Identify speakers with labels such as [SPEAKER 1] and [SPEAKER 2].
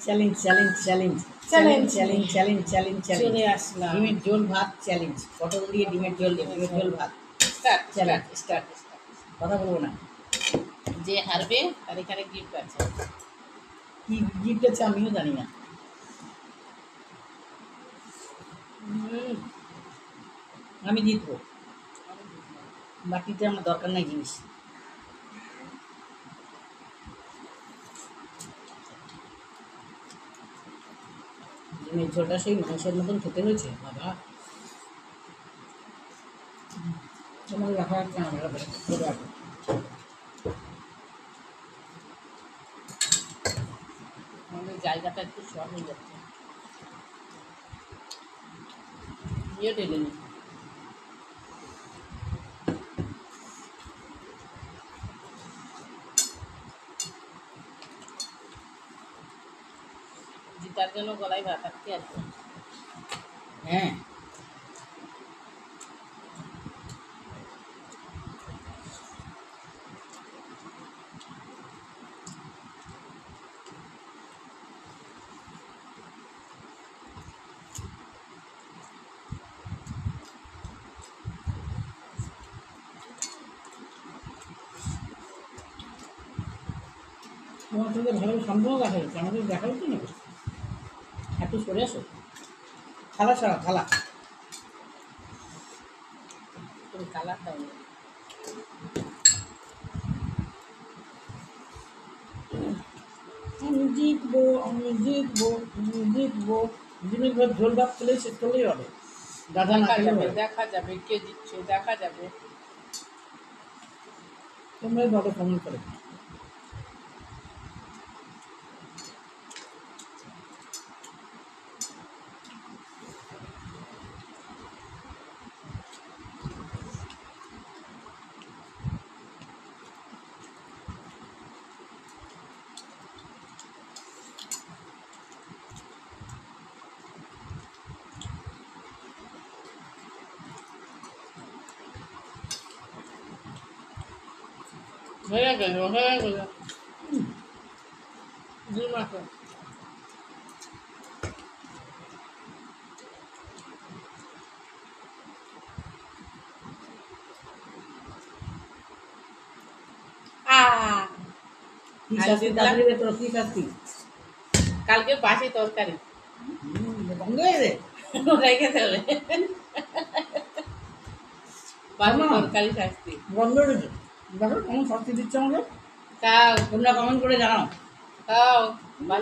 [SPEAKER 1] Challenge challenge challenge
[SPEAKER 2] challenge
[SPEAKER 1] challenge challenge challenge challenge
[SPEAKER 2] চলে আসলাম।
[SPEAKER 1] ডিমের ঝোল ভাত চ্যালেঞ্জ, পটল দিয়ে ডিমের ঝোল ডিমের ঝোল ভাত চ্যালেঞ্জ।
[SPEAKER 2] স্টার্ট।
[SPEAKER 1] কথা বলবো না।
[SPEAKER 2] যে হারবে তার এখানে গিফট আছে।
[SPEAKER 1] কি গিফট আছে আমিও জানি না। আমি জিতবো, বাকিতে আমার দরকার নাই জিনিস। ডিমের ঝোলটা সেই মাংসের মতন খেতে হয়েছে বাবা। তোমার রাখা যাচ্ছে না ভালো করে, করে রাখো।
[SPEAKER 2] আমাদের জায়গাটা একটু শর্ট হয়ে যাচ্ছে। নিয়ে ঢেলে নি। জিতার জন্য গলায় ভাত আটকে আছে।
[SPEAKER 1] হ্যাঁ, তোমার সাথে ভালো সম্পর্ক দেখা যাচ্ছে, আমাদের দেখা যাচ্ছে না। একটু সরে আসো, থালা ছাড়া থালা।
[SPEAKER 2] তুমি কালার দাও না।
[SPEAKER 1] আমি জিতবো, আমি জিতবো, আমি জিতবো। ডিমের ভাত ঝোল ভাত খেলেই শেষ করলেই হবে, দাদা না খেলেও হবে।
[SPEAKER 2] দেখা যাবে কে জিতছে, দেখা যাবে।
[SPEAKER 1] তোমরাই বলো কমেন্ট করে।
[SPEAKER 2] হয়ে গেল, হয়ে গেল। ডিম আছে।
[SPEAKER 1] কি শাস্তি তাড়াতাড়ি বের করো, কি শাস্তি?
[SPEAKER 2] কালকে বাসি তরকারি
[SPEAKER 1] বন্ধ হয়ে গেছে।
[SPEAKER 2] রেখে দেবে। বাসি
[SPEAKER 1] না।
[SPEAKER 2] তরকারি শাস্তি।
[SPEAKER 1] বন্ধ হয়ে গেছে। দেখো কেমন শাস্তি দিচ্ছে আমাকে,
[SPEAKER 2] খাও
[SPEAKER 1] তোমরা কমেন্ট করে জানাও।
[SPEAKER 2] খাও বাসি